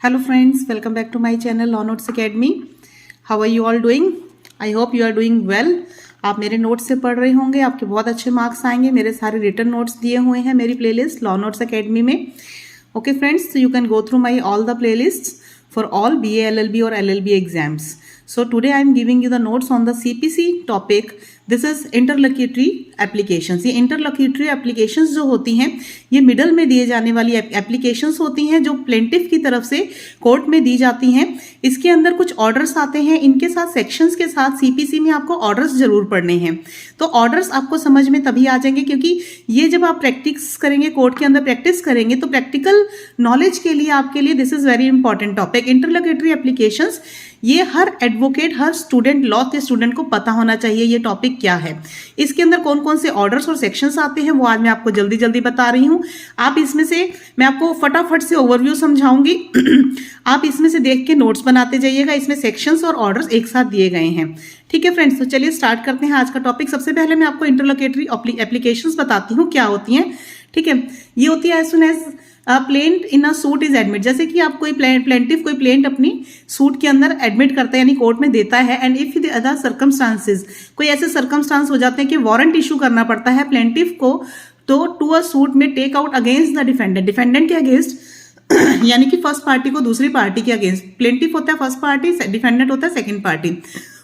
Hello friends, welcome back to my channel Law Notes Academy. How are you all doing? I hope you are doing well. आप मेरे notes से पढ़ रहे होंगे, आपके बहुत अच्छे मार्क्स आएंगे. मेरे सारे रिटन नोट्स दिए हुए हैं मेरी प्लेलिस्ट लॉ नोट्स अकेडमी में. Okay friends, you can go through my all the playlist for all BA, LLB or LLB exams. So today I am giving you the notes on the CPC topic. This is interlocutory applications. ये interlocutory applications जो होती हैं ये middle में दिए जाने वाली applications होती हैं जो प्लेंटिफ की तरफ से कोर्ट में दी जाती हैं. इसके अंदर कुछ ऑर्डर्स आते हैं, इनके साथ सेक्शंस के साथ CPC में आपको ऑर्डर्स जरूर पढ़ने हैं. तो ऑर्डर्स आपको समझ में तभी आ जाएंगे क्योंकि ये जब आप प्रैक्टिस करेंगे, कोर्ट के अंदर प्रैक्टिस करेंगे तो प्रैक्टिकल नॉलेज के लिए आपके लिए this is very important topic. Interlocutory applications ये हर एडवोकेट, हर स्टूडेंट, लॉ के स्टूडेंट को पता होना चाहिए ये टॉपिक क्या है. इसके अंदर कौन कौन से ऑर्डर्स और सेक्शंस आते हैं वो आज मैं आपको जल्दी जल्दी बता रही हूं. आप इसमें से मैं आपको फटाफट से ओवरव्यू समझाऊंगी. आप इसमें से देख के नोट्स बनाते जाइएगा. इसमें सेक्शंस और ऑर्डर्स एक साथ दिए गए हैं. ठीक है फ्रेंड्स, तो चलिए स्टार्ट करते हैं आज का टॉपिक. सबसे पहले मैं आपको इंटरलोक्यूटरी एप्लीकेशंस बताती हूँ क्या होती हैं. ठीक है, ये होती है as soon as plaint in a suit is admit. जैसे कि आप कोई प्लेंटिफ कोई प्लेंट अपनी सूट के अंदर एडमिट करता है यानी कोर्ट में देता है. And if the other circumstances, कोई ऐसे सर्कमस्टांस हो जाते हैं कि वारंट इशू करना पड़ता है प्लेंटिफ को, तो टू अ सूट में take out against the defendant. Defendant के अगेंस्ट यानी कि फर्स्ट पार्टी को दूसरी पार्टी के अगेंस्ट. प्लेंटिफ होता है फर्स्ट पार्टी, डिफेंडेंट होता है सेकंड पार्टी.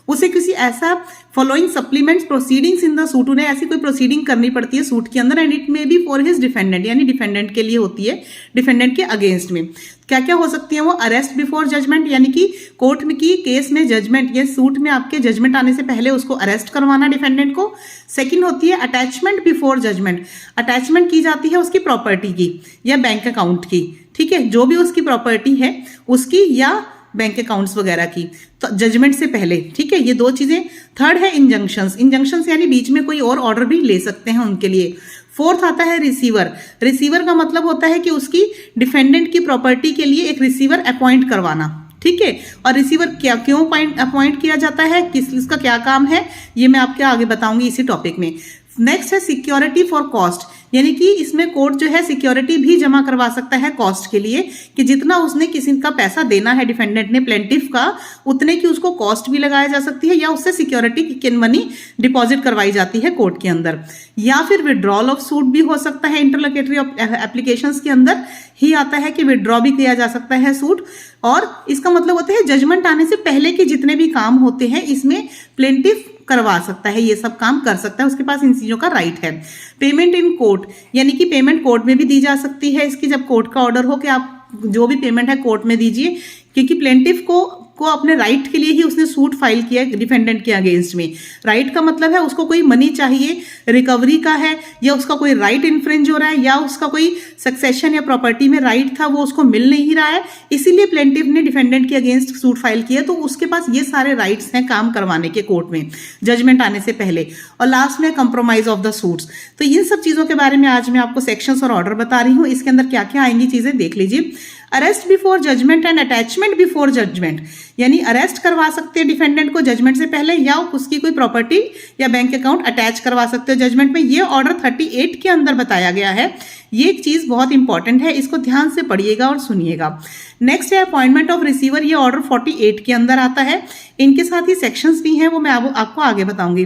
उसे किसी ऐसा following supplements proceedings in the suit, उन्हें ऐसी कोई प्रोसीडिंग करनी पड़ती है सूट के अंदर. And it may be for his defendant, यानी डिफेंडेंट के लिए होती है, डिफेंडेंट के अगेंस्ट में. क्या क्या हो सकती है वो? अरेस्ट बिफोर जजमेंट, यानी कि कोर्ट में की केस में जजमेंट या सूट में आपके जजमेंट आने से पहले उसको अरेस्ट करवाना डिफेंडेंट को. सेकंड होती है अटैचमेंट बिफोर जजमेंट. अटैचमेंट की जाती है उसकी प्रॉपर्टी की या बैंक अकाउंट की. ठीक है, जो भी उसकी प्रॉपर्टी है उसकी या बैंक अकाउंट्स वगैरह की, तो जजमेंट से पहले. ठीक है, ये दो चीजें. थर्ड है इंजंक्शंस. इंजंक्शंस यानी बीच में कोई और ऑर्डर भी ले सकते हैं उनके लिए. फोर्थ आता है रिसीवर. रिसीवर का मतलब होता है कि उसकी डिफेंडेंट की प्रॉपर्टी के लिए एक रिसीवर अपॉइंट करवाना. ठीक है, और रिसीवर क्या क्यों अपॉइंट किया जाता है, इसका क्या काम है, ये मैं आपके आगे बताऊंगी इसी टॉपिक में. नेक्स्ट है सिक्योरिटी फॉर कॉस्ट, यानी कि इसमें कोर्ट जो है सिक्योरिटी भी जमा करवा सकता है कॉस्ट के लिए, कि जितना उसने किसी का पैसा देना है डिफेंडेंट ने प्लेंटिफ का, उतने की उसको कॉस्ट भी लगाया जा सकती है या उससे सिक्योरिटी की मनी डिपॉजिट करवाई जाती है कोर्ट के अंदर. या फिर विड्रॉल ऑफ सूट भी हो सकता है. इंटरलोक्यूटरी एप्लीकेशंस के अंदर ही आता है कि विड्रॉ भी किया जा सकता है सूट. और इसका मतलब होता है जजमेंट आने से पहले के जितने भी काम होते हैं इसमें प्लेंटिफ करवा सकता है, ये सब काम कर सकता है, उसके पास इन चीजों का राइट है. पेमेंट इन कोर्ट, यानी कि पेमेंट कोर्ट में भी दी जा सकती है इसकी, जब कोर्ट का ऑर्डर हो कि आप जो भी पेमेंट है कोर्ट में दीजिए, क्योंकि प्लेंटिफ को अपने राइट के लिए ही उसने सूट फाइल किया डिफेंडेंट के अगेंस्ट में. राइट का मतलब है उसको कोई मनी चाहिए, रिकवरी का है, या उसका कोई राइट इन्फ्रिंज हो रहा है, या उसका कोई सक्सेशन या प्रॉपर्टी में राइट था वो उसको मिल नहीं रहा है, इसीलिए प्लेंटिफ ने डिफेंडेंट के अगेंस्ट सूट फाइल किया. तो उसके पास ये सारे राइट्स हैं काम करवाने के कोर्ट में जजमेंट आने से पहले. और लास्ट में कंप्रोमाइज ऑफ द सूट्स. तो इन सब चीजों के बारे में आज मैं आपको सेक्शंस और ऑर्डर बता रही हूँ. इसके अंदर क्या क्या आएंगी चीजें देख लीजिए. Arrest before judgment and attachment before judgment, यानी अरेस्ट करवा सकते हैं डिफेंडेंट को जजमेंट से पहले, या उसकी कोई प्रॉपर्टी या बैंक अकाउंट अटैच करवा सकते हो जजमेंट में. ये ऑर्डर 38 के अंदर बताया गया है. ये एक चीज बहुत इंपॉर्टेंट है, इसको ध्यान से पढ़िएगा और सुनिएगा. नेक्स्ट है अपॉइंटमेंट ऑफ रिसीवर. ये ऑर्डर 48 के अंदर आता है. इनके साथ ही सेक्शंस भी हैं, वो मैं आपको आगे बताऊंगी.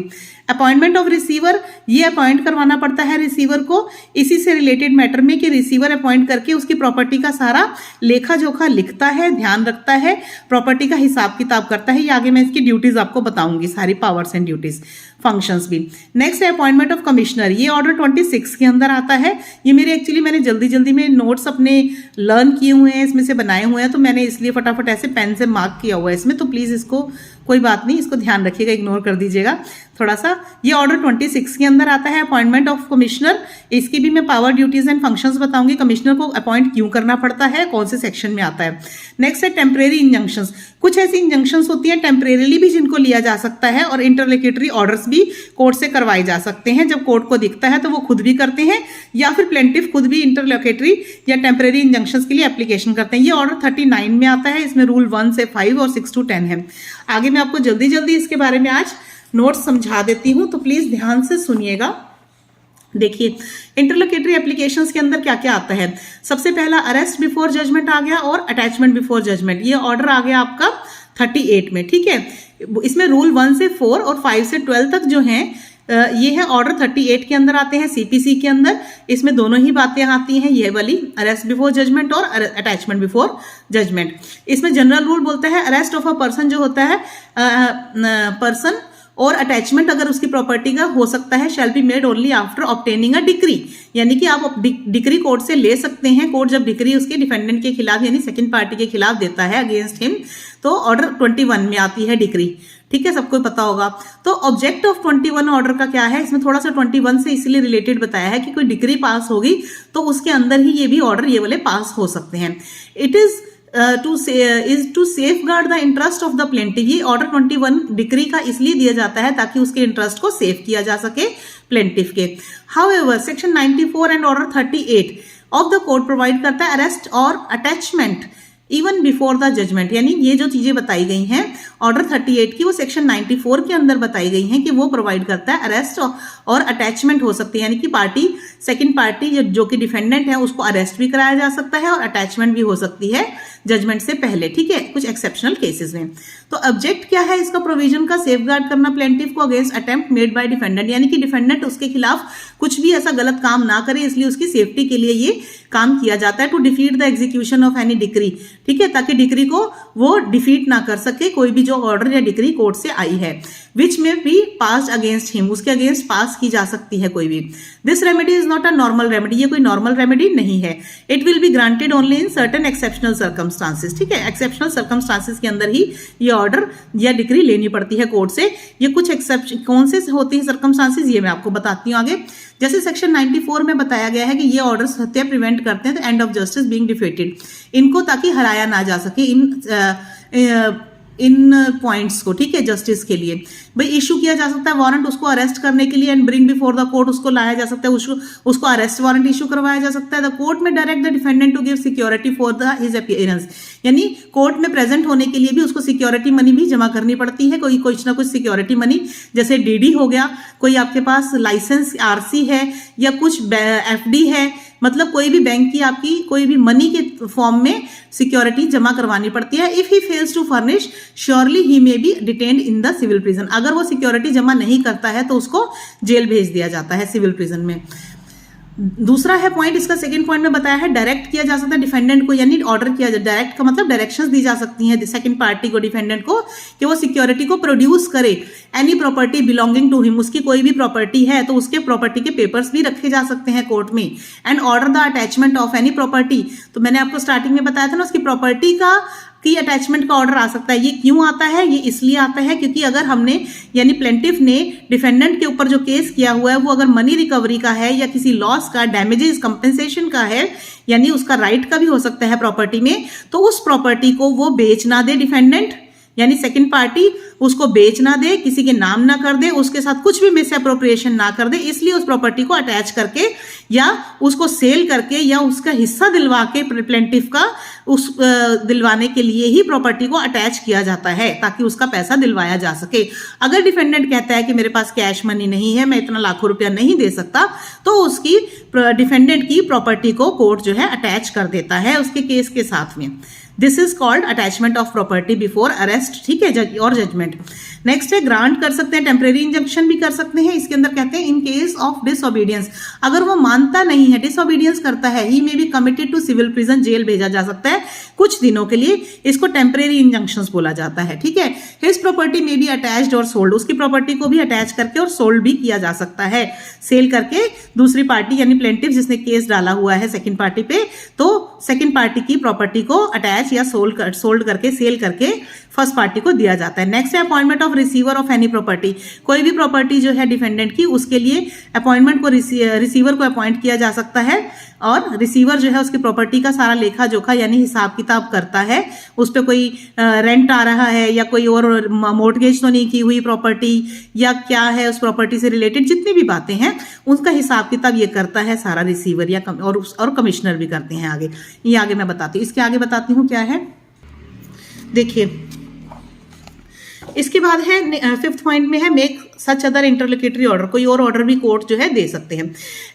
अपॉइंटमेंट ऑफ रिसीवर, ये अपॉइंट करवाना पड़ता है रिसीवर को इसी से रिलेटेड मैटर में, कि रिसीवर अपॉइंट करके उसकी प्रॉपर्टी का सारा लेखा जोखा लिखता है, ध्यान रखता है, प्रॉपर्टी का हिसाब किताब करता है. ये आगे मैं इसकी ड्यूटीज आपको बताऊंगी, सारी पावर्स एंड ड्यूटीज, फंक्शंस भी. नेक्स्ट है अपॉइंटमेंट ऑफ कमिश्नर. ये ऑर्डर 26 के अंदर आता है. ये मेरे एक्चुअली मैंने जल्दी जल्दी में नोट्स अपने लर्न किए हुए हैं, इसमें से बनाए हुए हैं, तो मैंने इसलिए फटाफट ऐसे पेन से मार्क किया हुआ है इसमें. तो प्लीज इसको कोई बात नहीं, इसको ध्यान रखिएगा, इग्नोर कर दीजिएगा थोड़ा सा. ये ऑर्डर 26 के अंदर आता है अपॉइंटमेंट ऑफ कमिश्नर. इसकी भी मैं पावर ड्यूटीज एंड फंक्शंस बताऊंगी. कमिश्नर को अपॉइंट क्यों करना पड़ता है, कौन से सेक्शन में आता है. नेक्स्ट है टेम्परेरी इंजंक्शंस. कुछ ऐसी इंजंक्शंस होती हैं टेम्परेरीली भी जिनको लिया जा सकता है, और इंटरलोक्यूटरी ऑर्डर्स भी कोर्ट से करवाए जा सकते हैं. जब कोर्ट को दिखता है तो वो खुद भी करते हैं, या फिर प्लेंटिफ खुद भी इंटरलोक्यूटरी या टेम्परेरी इंजंक्शंस के लिए एप्लीकेशन करते हैं. ये ऑर्डर 39 में आता है. इसमें रूल 1 से 5 और 6 to 10 है. आगे मैं आपको जल्दी जल्दी इसके बारे में आज नोट्स समझा देती हूं, तो प्लीज ध्यान से सुनिएगा. देखिए इंटरलोकेटरी एप्लीकेशंस के अंदर क्या क्या आता है। सबसे पहला अरेस्ट बिफोर जजमेंट आ गया और अटैचमेंट बिफोर जजमेंट, ये ऑर्डर आ गया आपका 38 में, ठीक है। इसमें रूल 1 से 4 और 5 से 12 तक जो हैं ये है ऑर्डर 38 के अंदर आते हैं, सीपीसी के अंदर। इसमें दोनों ही बातें आती हैं, ये वाली अरेस्ट बिफोर जजमेंट और अटैचमेंट बिफोर जजमेंट। इसमें जनरल रूल बोलता है अरेस्ट ऑफ अ पर्सन जो होता है पर्सन और अटैचमेंट अगर उसकी प्रॉपर्टी का हो सकता है शैल be made only after obtaining a decree, यानी कि आप डिक्री कोर्ट से ले सकते हैं। कोर्ट जब डिक्री उसके डिफेंडेंट के खिलाफ यानी सेकंड पार्टी के खिलाफ देता है अगेंस्ट हिम, तो ऑर्डर 21 में आती है डिक्री, ठीक है, सबको पता होगा। तो ऑब्जेक्ट ऑफ 21 ऑर्डर का क्या है, इसमें थोड़ा सा 21 से इसलिए रिलेटेड बताया है कि कोई डिक्री पास होगी तो उसके अंदर ही ये भी ऑर्डर ये वाले पास हो सकते हैं। It is to safeguard the interest of the plaintiff, ये ऑर्डर 21 डिक्री का इसलिए दिया जाता है ताकि उसके इंटरेस्ट को सेव किया जा सके प्लेंटिफ के। However section 94 and order 38 of the court provide करता है अरेस्ट और attachment even before the judgment, यानी ये जो चीजें बताई गई हैं ऑर्डर 38 की वो सेक्शन 94 के अंदर बताई गई हैं कि वो प्रोवाइड करता है अरेस्ट और अटैचमेंट हो सकती है, यानी कि पार्टी सेकंड पार्टी जो कि डिफेंडेंट है उसको अरेस्ट भी कराया जा सकता है और अटैचमेंट भी हो सकती है जजमेंट से पहले, ठीक है, कुछ एक्सेप्शनल केसेस में। तो ऑब्जेक्ट क्या है इसका, प्रोविजन का सेफगार्ड करना प्लेंटिफ को against attempt made by defendant, यानी कि डिफेंडेंट उसके खिलाफ कुछ भी ऐसा गलत काम ना करे, इसलिए उसकी सेफ्टी के लिए ये काम किया जाता है। To defeat the execution of any decree, ठीक है, ताकि डिक्री को वो डिफीट ना कर सके, कोई भी जो ऑर्डर या डिक्री कोर्ट से आई है, विच में बी पास अगेंस्ट हिम, उसके अगेंस्ट पास की जा सकती है कोई भी। This remedy is not a normal remedy, ये कोई नॉर्मल रेमेडी नहीं है। It will be granted only in certain exceptional circumstances, ठीक है, एक्सेप्शनल सर्कमस्टांसेस के अंदर ही ये ऑर्डर या डिक्री लेनी पड़ती है कोर्ट से। ये कुछ एक्सेप्शन कौन से होती है सर्कमस्टांसेस, ये मैं आपको बताती हूँ आगे। जैसे सेक्शन 94 में बताया गया है कि ये ऑर्डर्स हत्या प्रिवेंट करते हैं, end of justice being defeated, इनको ताकि हराया ना जा सके इन पॉइंट्स को, ठीक है, जस्टिस के लिए। भाई इशू किया जा सकता है वारंट उसको अरेस्ट करने के लिए and bring before the court, उसको लाया जा सकता है, उसको अरेस्ट वारंट इशू करवाया जा सकता है। द कोर्ट में direct the defendant to give security for the his appearance, यानी कोर्ट में प्रेजेंट होने के लिए भी उसको सिक्योरिटी मनी भी जमा करनी पड़ती है, कोई कुछ ना कुछ सिक्योरिटी मनी, जैसे डीडी हो गया, कोई आपके पास लाइसेंस आरसी है या कुछ एफडी है, मतलब कोई भी बैंक की आपकी कोई भी मनी के फॉर्म में सिक्योरिटी जमा करवानी पड़ती है। If he fails to furnish surely he may be detained in the civil prison, अगर वो सिक्योरिटी जमा नहीं करता है तो उसको जेल भेज दिया जाता है सिविल प्रिजन में। दूसरा है पॉइंट, इसका सेकंड पॉइंट में बताया है डायरेक्ट किया जा सकता है डिफेंडेंट को, यानी ऑर्डर किया जाए, डायरेक्ट का मतलब डायरेक्शंस दी जा सकती हैं सेकंड पार्टी को, डिफेंडेंट को, कि वो सिक्योरिटी को प्रोड्यूस करे। Any property belonging to him, उसकी कोई भी प्रॉपर्टी है तो उसके प्रॉपर्टी के पेपर्स भी रखे जा सकते हैं कोर्ट में। And order the attachment of any property, तो मैंने आपको स्टार्टिंग में बताया था ना, उसकी प्रॉपर्टी का की अटैचमेंट का ऑर्डर आ सकता है। ये क्यों आता है, ये इसलिए आता है क्योंकि अगर हमने यानी प्लेंटिफ ने डिफेंडेंट के ऊपर जो केस किया हुआ है वो अगर मनी रिकवरी का है या किसी लॉस का, डैमेजेस कंपेंसेशन का है, यानी उसका राइट का भी हो सकता है प्रॉपर्टी में, तो उस प्रॉपर्टी को वो बेच ना दे डिफेंडेंट, यानी सेकंड पार्टी उसको बेच ना दे, किसी के नाम ना कर दे, उसके साथ कुछ भी मिस अप्रोप्रिएशन ना कर दे, इसलिए उस प्रॉपर्टी को अटैच करके या उसको सेल करके या उसका हिस्सा दिलवा के प्लेंटिफ का उस दिलवाने के लिए ही प्रॉपर्टी को अटैच किया जाता है ताकि उसका पैसा दिलवाया जा सके। अगर डिफेंडेंट कहता है कि मेरे पास कैश मनी नहीं है, मैं इतना लाखों रुपया नहीं दे सकता, तो उसकी डिफेंडेंट की प्रॉपर्टी को कोर्ट जो है अटैच कर देता है उसके केस के साथ में। This is called attachment of property before arrest, ठीक है, जज और जजमेंट। नेक्स्ट है ग्रांट कर सकते हैं, टेम्परेरी इंजंक्शन भी कर सकते हैं। इसके अंदर कहते हैं इन केस ऑफ डिसओबीडियंस, अगर वो मानता नहीं है, डिसओबीडियंस करता है, he may be committed to civil prison, jail भेजा जा सकता है कुछ दिनों के लिए, इसको टेम्परेरी इंजंक्शंस बोला जाता है, ठीक है। His property may be attached और सोल्ड, उसकी प्रॉपर्टी को भी अटैच करके और सोल्ड भी किया जा सकता है, सेल करके दूसरी पार्टी यानी प्लेंटिफ जिसने केस डाला हुआ है सेकंड पार्टी पे, तो सेकंड पार्टी की प्रॉपर्टी को अटैच या सोल्ड करके सेल करके फर्स्ट पार्टी को दिया जाता है। नेक्स्ट है appointment of receiver of any property, कोई भी प्रॉपर्टी जो है डिफेंडेंट की, उसके लिए अपॉइंटमेंट को रिसीवर को अपॉइंट किया जा सकता है, और रिसीवर जो है उसकी प्रॉपर्टी का सारा लेखा जोखा यानी हिसाब किताब करता है, उस पर कोई रेंट आ रहा है या कोई और मोर्टगेज तो नहीं की हुई प्रॉपर्टी या क्या है, उस प्रॉपर्टी से रिलेटेड जितनी भी बातें हैं उसका हिसाब किताब ये करता है सारा रिसीवर या और कमिश्नर भी करते हैं। आगे ये आगे मैं बताती हूँ, इसके आगे बताती हूँ क्या है। देखिए इसके बाद है फिफ्थ पॉइंट में है मेक सच अदर इंटरलोक्यूटरी ऑर्डर, कोई और ऑर्डर भी कोर्ट जो है दे सकते हैं।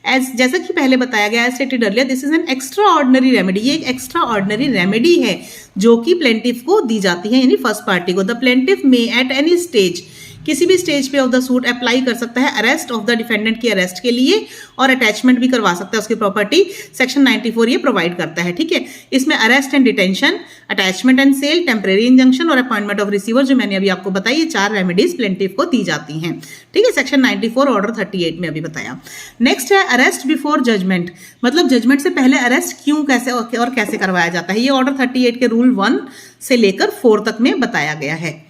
एज जैसा कि पहले बताया गया, as stated earlier, this is an extraordinary remedy, ये एक एक्स्ट्रा ऑर्डिनरी रेमेडी है जो कि प्लेंटिफ को दी जाती है, यानी फर्स्ट पार्टी को। द प्लेंटिफ में एट एनी स्टेज, किसी भी स्टेज पे ऑफ द सूट अप्लाई कर सकता है अरेस्ट ऑफ द डिफेंडेंट की अरेस्ट के लिए, और अटैचमेंट भी करवा सकता है उसकी प्रॉपर्टी। सेक्शन 94 ये प्रोवाइड करता है, ठीक है। इसमें arrest and detention, attachment and sale, temporary injunction और अपॉइंटमेंट ऑफ रिसीवर, जो मैंने अभी आपको बताई, ये 4 रेमेडीज प्लेंटिफ को दी जाती हैं, ठीक है। सेक्शन 94 ऑर्डर 38 में अभी बताया। नेक्स्ट है अरेस्ट बिफोर जजमेंट, मतलब जजमेंट से पहले अरेस्ट क्यों, कैसे और कैसे करवाया जाता है, ये ऑर्डर 38 के रूल 1 से लेकर 4 तक में बताया गया है।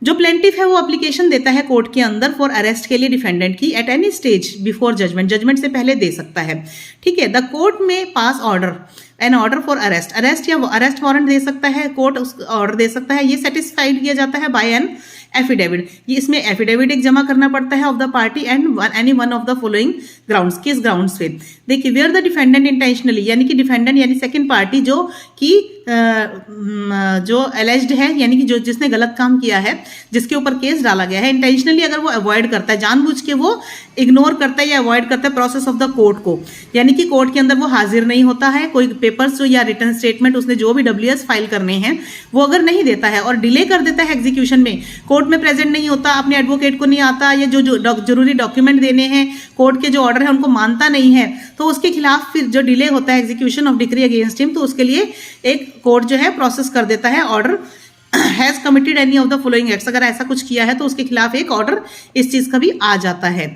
जो प्लेंटिफ है वो एप्लीकेशन देता है कोर्ट के अंदर फॉर अरेस्ट के लिए डिफेंडेंट की at any stage before judgment, judgment से पहले दे सकता है, ठीक है। द कोर्ट में pass order, an order for arrest, arrest या अरेस्ट वारंट दे सकता है कोर्ट, ऑर्डर दे सकता है। ये सेटिस्फाइड किया जाता है बाय एन एफिडेविट, ये इसमें एफिडेविट एक जमा करना पड़ता है of the party and any one of the following grounds, किस ग्राउंड्स पे, देखिए, वेयर द डिफेंडेंट इंटेंशनली, यानी कि डिफेंडेंट यानी सेकंड पार्टी जो कि जो एलेज्ड है, यानी कि जो जिसने गलत काम किया है, जिसके ऊपर केस डाला गया है, इंटेंशनली अगर वो अवॉइड करता है, जानबूझ के वो इग्नोर करता है या अवॉइड करता है प्रोसेस ऑफ द कोर्ट को, यानी कि कोर्ट के अंदर वो हाजिर नहीं होता है, कोई पेपर्स या रिटर्न स्टेटमेंट उसने जो भी WS फाइल करने हैं वो अगर नहीं देता है और डिले कर देता है एग्जीक्यूशन में, कोर्ट में प्रेजेंट नहीं होता, अपने एडवोकेट को नहीं आता, या जो जरूरी डॉक्यूमेंट देने हैं, कोर्ट के जो ऑर्डर है उनको मानता नहीं है, तो उसके खिलाफ फिर जो डिले होता है execution of decree against him, तो उसके लिए एक कोर्ट जो है प्रोसेस कर देता है order has committed any of the following acts, अगर ऐसा कुछ किया है तो उसके खिलाफ एक ऑर्डर इस चीज का भी आ जाता है।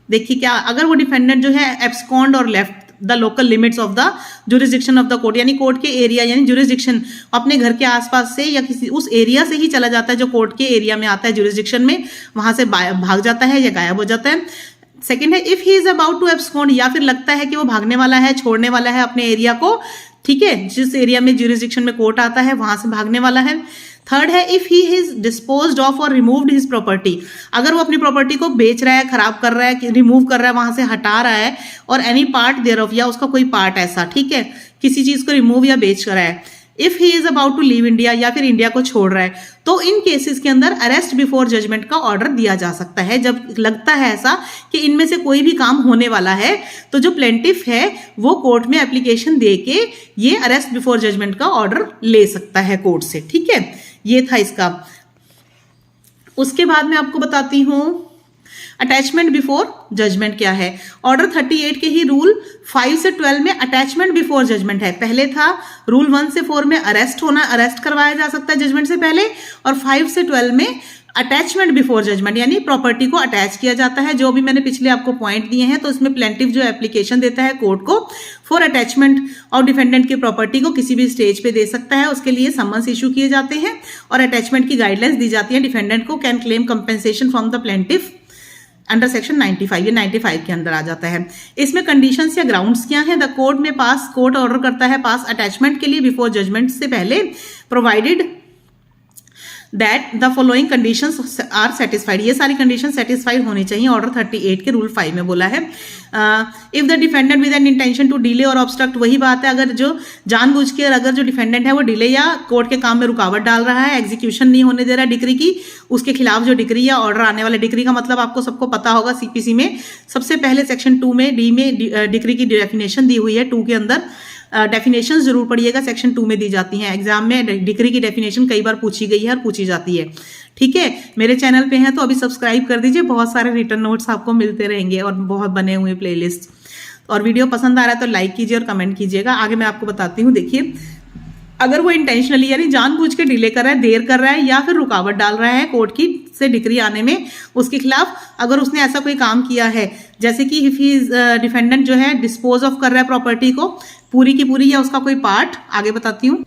देखिए, क्या अगर वो डिफेंडेंट जो है एब्सकॉन्ड और left the local limits of the jurisdiction of the court, यानी कोर्ट के एरिया यानी जुरिस्डिक्शन अपने घर के आसपास से या किसी उस एरिया से ही चला जाता है जो कोर्ट के एरिया में आता है, जुरिस्डिक्शन में, वहां से भाग जाता है या गायब हो जाता है। सेकंड है if he is about to abscond, या फिर लगता है कि वो भागने वाला है, छोड़ने वाला है अपने एरिया को, ठीक है, जिस एरिया में जुरिस्डिक्शन में कोर्ट आता है वहां से भागने वाला है। थर्ड है if he is disposed of और रिमूव्ड हिज प्रॉपर्टी, अगर वो अपनी प्रॉपर्टी को बेच रहा है, खराब कर रहा है, रिमूव कर रहा है, वहां से हटा रहा है, और एनी पार्ट देयर ऑफ, या उसका कोई पार्ट ऐसा, ठीक है, किसी चीज को रिमूव या बेच रहा है। If he is about to leave India, या फिर इंडिया को छोड़ रहा है, तो इन केसेस के अंदर अरेस्ट बिफोर जजमेंट का ऑर्डर दिया जा सकता है। जब लगता है ऐसा कि इनमें से कोई भी काम होने वाला है, तो जो प्लेंटिफ है वो कोर्ट में एप्लीकेशन दे के ये अरेस्ट बिफोर जजमेंट का ऑर्डर ले सकता है कोर्ट से, ठीक है। ये था इसका। उसके बाद मैं आपको बताती हूं अटैचमेंट बिफोर जजमेंट क्या है। ऑर्डर 38 के ही रूल 5 से 12 में अटैचमेंट बिफोर जजमेंट है। पहले था रूल 1 से 4 में अरेस्ट करवाया जा सकता है जजमेंट से पहले, और 5 से 12 में अटैचमेंट बिफोर जजमेंट, यानी प्रॉपर्टी को अटैच किया जाता है। जो भी मैंने पिछले आपको पॉइंट दिए हैं, तो इसमें प्लेंटिफ जो एप्लीकेशन देता है कोर्ट को फॉर अटैचमेंट और डिफेंडेंट की प्रॉपर्टी को किसी भी स्टेज पे दे सकता है, उसके लिए समन्स इशू किए जाते हैं और अटैचमेंट की गाइडलाइंस दी जाती है। डिफेंडेंट को can claim compensation from the plaintiff under section 95, ये 95 के अंदर आ जाता है। इसमें कंडीशंस या ग्राउंड्स क्या हैं? द कोर्ट में कोर्ट ऑर्डर करता है पास अटैचमेंट के लिए बिफोर जजमेंट से पहले, provided that the following conditions are satisfied, ये सारी कंडीशन सेटिस्फाइड होनी चाहिए। ऑर्डर 38 के रूल 5 में बोला है। If the defendant with an intention to delay और ऑब्स्ट्रक्ट, वही बात है, अगर जो जानबूझ के अगर जो डिफेंडेंट है वो डिले या कोर्ट के काम में रुकावट डाल रहा है, एग्जीक्यूशन नहीं होने दे रहा है डिक्री की, उसके खिलाफ जो डिक्री या ऑर्डर आने वाला, डिक्री का मतलब आपको सबको पता होगा सीपीसी में सबसे पहले सेक्शन 2 में डी में डिक्री की डेफिनेशन दी हुई है। 2 के अंदर डेफिनेशन जरूर पढ़िएगा, सेक्शन 2 में दी जाती हैं। एग्जाम में डिक्री की डेफिनेशन कई बार पूछी गई है और पूछी जाती है, ठीक है। मेरे चैनल पे हैं तो अभी सब्सक्राइब कर दीजिए, बहुत सारे रिटर्न नोट्स आपको मिलते रहेंगे और बहुत बने हुए प्लेलिस्ट। और वीडियो पसंद आ रहा है तो लाइक कीजिए और कमेंट कीजिएगा। आगे मैं आपको बताती हूँ। देखिए, अगर वो इंटेंशनली यानी जानबूझ के डिले कर रहा है, देर कर रहा है, या फिर रुकावट डाल रहा है कोर्ट की से डिक्री आने में, उसके खिलाफ अगर उसने ऐसा कोई काम किया है, जैसे कि इफ ही डिफेंडेंट जो है डिस्पोज ऑफ कर रहा है प्रॉपर्टी को पूरी की पूरी या उसका कोई पार्ट, आगे बताती हूँ।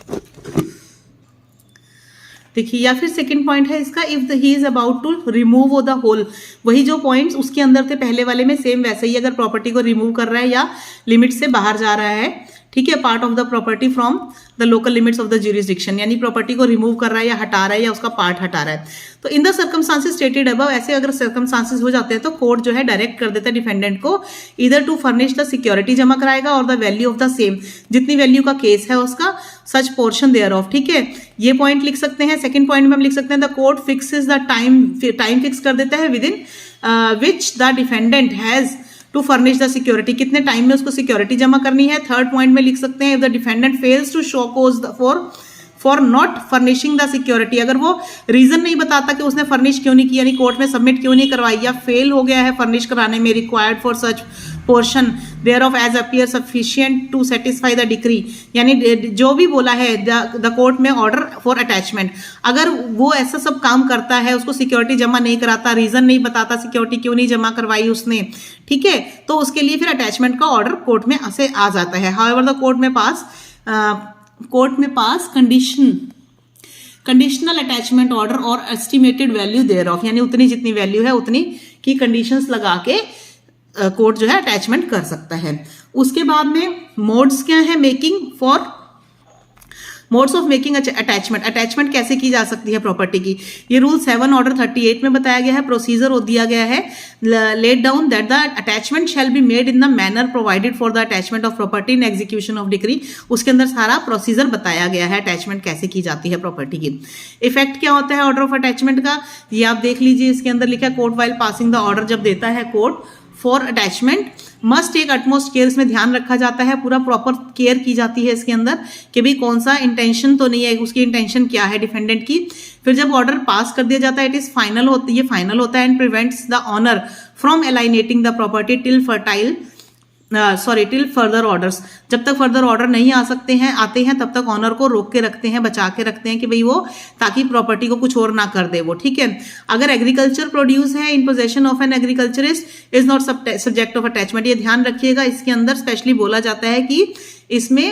देखिए, या फिर सेकंड पॉइंट है इसका, if he is about to remove the whole, वही जो पॉइंट्स उसके अंदर थे पहले वाले में, सेम वैसे ही अगर प्रॉपर्टी को रिमूव कर रहा है या लिमिट से बाहर जा रहा है, ठीक है, part of the property from the local limits of the jurisdiction, यानी प्रॉपर्टी को रिमूव कर रहा है या हटा रहा है या उसका पार्ट हटा रहा है। तो in the circumstances stated above, ऐसे अगर सर्कमस्टांसेस हो जाते हैं तो कोर्ट जो है डायरेक्ट कर देता है डिफेंडेंट को इधर टू फर्निश द सिक्योरिटी जमा कराएगा और the value of the same, जितनी वैल्यू का केस है उसका, सच पोर्शन देयर ऑफ। ठीक है, ये पॉइंट लिख सकते हैं। सेकंड पॉइंट में हम लिख सकते हैं the court fixes the time fix कर देता है within which the defendant has to furnish the security, कितने टाइम में उसको सिक्योरिटी जमा करनी है। थर्ड पॉइंट में लिख सकते हैं if the defendant fails to show cause for not furnishing the security, अगर वो रीजन नहीं बताता कि उसने फर्निश क्यों नहीं किया, यानी कोर्ट में सबमिट क्यों नहीं करवाई, या फेल हो गया है फर्निश कराने में, required for such portion thereof as appear sufficient to satisfy the decree, यानी जो भी बोला है द कोर्ट में ऑर्डर फॉर अटैचमेंट, अगर वो ऐसा सब काम करता है, उसको सिक्योरिटी जमा नहीं कराता, रीजन नहीं बताता सिक्योरिटी क्यों नहीं जमा करवाई उसने, ठीक है, तो उसके लिए फिर अटैचमेंट का ऑर्डर कोर्ट में से आ जाता है। हाउएवर द कोर्ट में पास कंडीशनल अटैचमेंट ऑर्डर और एस्टिमेटेड वैल्यू देयर ऑफ, यानी उतनी जितनी वैल्यू है उतनी की कंडीशंस लगा के कोर्ट जो है अटैचमेंट कर सकता है। उसके बाद में मोड्स क्या है मोड्स ऑफ मेकिंग अटैचमेंट कैसे की जा सकती है प्रॉपर्टी की, ये रूल 7 ऑर्डर 38 में बताया गया है। प्रोसीजर दिया गया है let down that the attachment shall be made in the manner provided for the attachment of property in execution of decree, उसके अंदर सारा प्रोसीजर बताया गया है अटैचमेंट कैसे की जाती है प्रॉपर्टी की। इफेक्ट क्या होता है ऑर्डर ऑफ अटैचमेंट का, ये आप देख लीजिए, इसके अंदर लिखा है court while passing the order, जब देता है court for attachment must take utmost care, इसमें ध्यान रखा जाता है, पूरा प्रॉपर केयर की जाती है इसके अंदर कि भाई कौन सा इंटेंशन तो नहीं है, उसकी इंटेंशन क्या है डिफेंडेंट की। फिर जब ऑर्डर पास कर दिया जाता है इट इज फाइनल होता है and prevents the owner from alienating the property till further orders, जब तक फर्दर ऑर्डर नहीं आते हैं तब तक ऑनर को रोक के रखते हैं, बचा के रखते हैं कि भाई वो ताकि प्रॉपर्टी को कुछ और ना कर दे वो, ठीक है। अगर एग्रीकल्चर प्रोड्यूस है in possession of an agriculturist is not subject of attachment, ये ध्यान रखिएगा, इसके अंदर स्पेशली बोला जाता है कि इसमें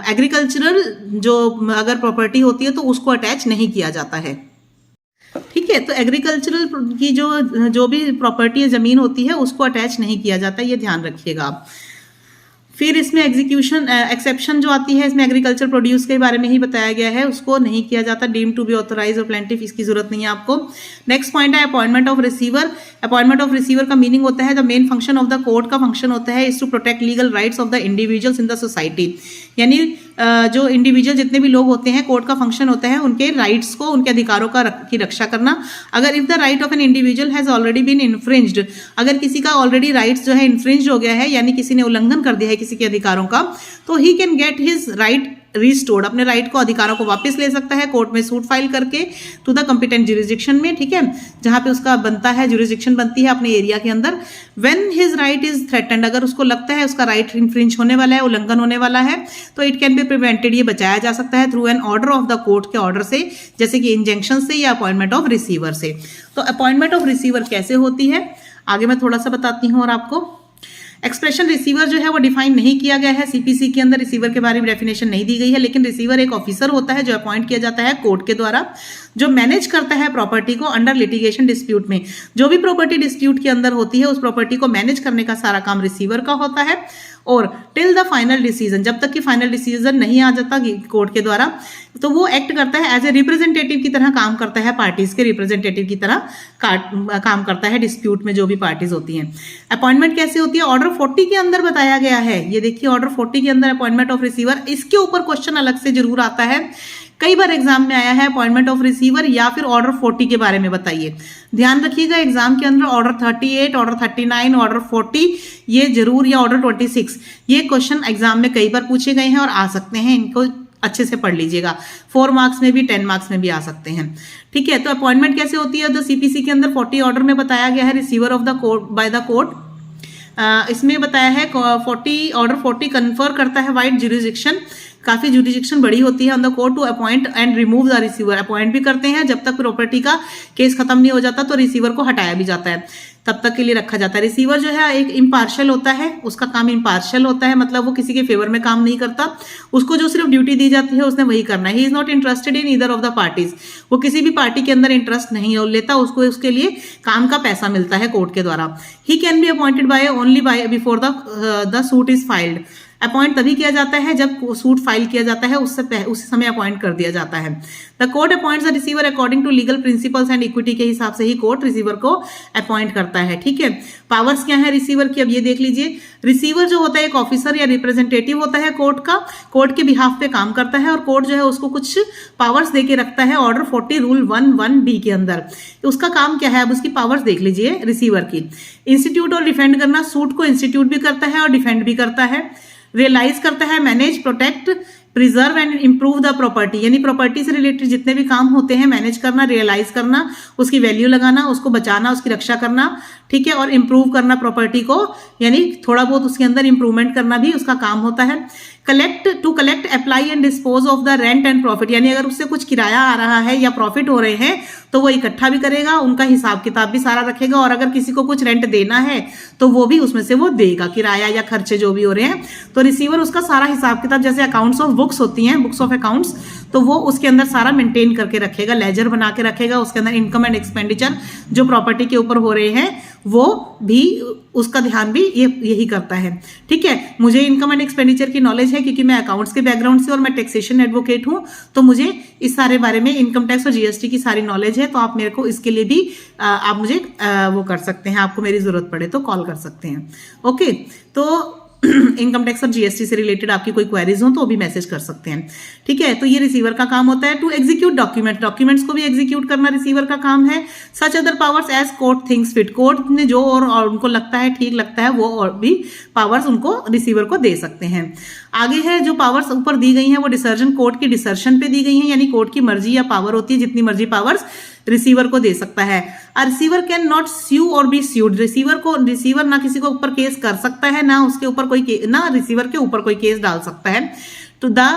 एग्रीकल्चरल जो अगर प्रॉपर्टी होती है तो उसको अटैच नहीं किया जाता है, ठीक है। तो एग्रीकल्चरल की जो भी प्रॉपर्टी है, जमीन होती है, उसको अटैच नहीं किया जाता, ये ध्यान रखिएगा आप। फिर इसमें एक्सेप्शन जो आती है, इसमें एग्रीकल्चर प्रोड्यूस के बारे में ही बताया गया है, उसको नहीं किया जाता, डीम टू बी ऑथराइज और प्लेंटिफ, इसकी जरूरत नहीं है आपको। नेक्स्ट पॉइंट है appointment of receiver. Appointment of receiver का मीनिंग होता है the main function of the court का फंक्शन होता है is to protect legal rights of the individuals in the society, यानी जो इंडिविजुअल जितने भी लोग होते हैं, कोर्ट का फंक्शन होता है उनके राइट्स को, उनके अधिकारों की रक्षा करना। अगर if the right of an individual has already been infringed, अगर किसी का ऑलरेडी राइट्स जो है इन्फ्रिंज हो गया है, यानी किसी ने उल्लंघन कर दिया है किसी के अधिकारों का, तो he can get his right restored, अपने राइट को, अधिकारों को वापस ले सकता है कोर्ट में सूट फाइल करके टू द कॉम्पिटेंट ज्यूरिसडिक्शन में, ठीक है, जहां पे उसका बनता है, ज्यूरिसडिक्शन बनती है अपने एरिया के अंदर। When his right is threatened, अगर उसको लगता है उसका राइट इन्फ्रिंज होने वाला है, उल्लंघन होने वाला है, तो इट कैन बी प्रिवेंटेड, ये बचाया जा सकता है through an order of the court के ऑर्डर से, जैसे कि इंजंक्शन से या अपॉइंटमेंट ऑफ रिसीवर से। तो अपॉइंटमेंट ऑफ रिसीवर कैसे होती है आगे मैं थोड़ा सा बताती हूँ। और आपको एक्सप्रेशन रिसीवर जो है वो डिफाइन नहीं किया गया है, सीपीसी के अंदर रिसीवर के बारे में डेफिनेशन नहीं दी गई है, लेकिन रिसीवर एक ऑफिसर होता है जो अपॉइंट किया जाता है कोर्ट के द्वारा, जो मैनेज करता है प्रॉपर्टी को अंडर लिटिगेशन डिस्प्यूट में। जो भी प्रॉपर्टी डिस्प्यूट के अंदर होती है उस प्रॉपर्टी को मैनेज करने का सारा काम रिसीवर का होता है, और टिल द फाइनल डिसीजन, जब तक कि फाइनल डिसीजन नहीं आ जाता कोर्ट के द्वारा, तो वो एक्ट करता है एज ए रिप्रेजेंटेटिव की तरह काम करता है, पार्टीज के रिप्रेजेंटेटिव की तरह काम करता है डिस्प्यूट में जो भी पार्टीज होती हैं। अपॉइंटमेंट कैसे होती है, ऑर्डर 40 के अंदर बताया गया है, ये देखिए ऑर्डर 40 के अंदर अपॉइंटमेंट ऑफ रिसीवर, इसके ऊपर क्वेश्चन अलग से जरूर आता है, कई बार एग्जाम में आया है अपॉइंटमेंट ऑफ रिसीवर या फिर ऑर्डर 40 के बारे में बताइए। ध्यान रखिएगा एग्जाम के अंदर ऑर्डर 38, ऑर्डर 39, ऑर्डर 40 ये जरूर, या ऑर्डर 26, ये क्वेश्चन एग्जाम में कई बार पूछे गए हैं और आ सकते हैं, इनको अच्छे से पढ़ लीजिएगा, 4 मार्क्स में भी 10 मार्क्स में भी आ सकते हैं, ठीक है। तो अपॉइंटमेंट कैसे होती है, तो सीपीसी के अंदर 40 ऑर्डर में बताया गया है receiver of the court by the court, इसमें बताया है 40 ऑर्डर 40 कन्फर करता है वाइड ज्यूरिसडिक्शन, काफी ज्यूरिसडिक्शन बड़ी होती है on the court to appoint and remove the receiver, appoint भी करते हैं, जब तक प्रॉपर्टी का केस खत्म नहीं हो जाता तो रिसीवर को हटाया भी जाता है, तब तक के लिए रखा जाता है। रिसीवर जो है एक इम्पार्शियल होता है, उसका काम इम्पार्शियल होता है, मतलब वो किसी के फेवर में काम नहीं करता, उसको जो सिर्फ ड्यूटी दी जाती है उसने वही करना है। He is not interested in either of the parties, वो किसी भी पार्टी के अंदर इंटरेस्ट नहीं लेता, उसको उसके लिए काम का पैसा मिलता है कोर्ट के द्वारा। He can be appointed by only by before the suit is filed. Appoint तभी किया जाता है जब सूट फाइल किया जाता है, उस समय अपॉइंट कर दिया जाता है। The court appoints the receiver according to legal principles and equity के हिसाब से ही कोर्ट रिसीवर को अपॉइंट करता है। ठीक है, पावर्स क्या है रिसीवर की, अब ये देख लीजिए। रिसीवर जो होता है एक ऑफिसर या रिप्रेजेंटेटिव होता है कोर्ट का, कोर्ट के बिहाफ पे काम करता है और कोर्ट जो है उसको कुछ पावर्स देके रखता है ऑर्डर 40 रूल 1(1)(b) के अंदर। उसका काम क्या है, अब उसकी पावर्स देख लीजिए रिसीवर की। इंस्टीट्यूट और डिफेंड करना, सूट को इंस्टीट्यूट भी करता है और डिफेंड भी करता है। रियलाइज करता है, manage, protect, preserve and improve the property, यानी प्रॉपर्टी से रिलेटेड जितने भी काम होते हैं, मैनेज करना, रियलाइज करना, उसकी वैल्यू लगाना, उसको बचाना, उसकी रक्षा करना, ठीक है, और इंप्रूव करना प्रॉपर्टी को, यानी थोड़ा बहुत उसके अंदर इंप्रूवमेंट करना भी उसका काम होता है। To collect, apply and dispose of the rent and profit, यानी अगर उससे कुछ किराया आ रहा है या प्रॉफिट हो रहे हैं तो वो इकट्ठा भी करेगा, उनका हिसाब किताब भी सारा रखेगा, और अगर किसी को कुछ रेंट देना है तो वो भी उसमें से वो देगा, किराया या खर्चे जो भी हो रहे हैं। तो रिसीवर उसका सारा हिसाब किताब, जैसे अकाउंट्स ऑफ बुक्स होती हैं, बुक्स ऑफ अकाउंट्स, तो वो उसके अंदर सारा मेंटेन करके रखेगा, लेजर बना के रखेगा, उसके अंदर इनकम एंड एक्सपेंडिचर जो प्रॉपर्टी के ऊपर हो रहे हैं वो भी, उसका ध्यान भी यही करता है। ठीक है, मुझे इनकम एंड एक्सपेंडिचर की नॉलेज है क्योंकि मैं अकाउंट्स के बैकग्राउंड से और मैं टैक्सेशन एडवोकेट हूं, तो मुझे इस सारे बारे में इनकम टैक्स और जीएसटी की सारी नॉलेज है। तो आप मेरे को इसके लिए भी आप मुझे वो कर सकते हैं, आपको मेरी जरूरत पड़े तो कॉल कर सकते हैं। ओके, तो इनकम टैक्स और जीएसटी से रिलेटेड आपकी कोई क्वेरीज हो तो वो भी मैसेज कर सकते हैं। ठीक है, तो ये रिसीवर का काम होता है। टू एग्जीक्यूट डॉक्यूमेंट्स को भी एग्जीक्यूट करना रिसीवर का काम है। Such other powers as court things fit, court ने जो और उनको लगता है, ठीक लगता है, वो और भी पावर्स उनको रिसीवर को दे सकते हैं। आगे है जो पावर्स ऊपर दी गई हैं वो डिसर्जन, कोर्ट की डिसर्शन पे दी गई हैं, यानी कोर्ट की मर्जी या पावर होती है, जितनी मर्जी पावर्स रिसीवर को दे सकता है। रिसीवर कैन नॉट स्यू और बी स्यूड, रिसीवर ना किसी को ऊपर केस कर सकता है, ना उसके ऊपर कोई ना रिसीवर के ऊपर कोई केस डाल सकता है। To the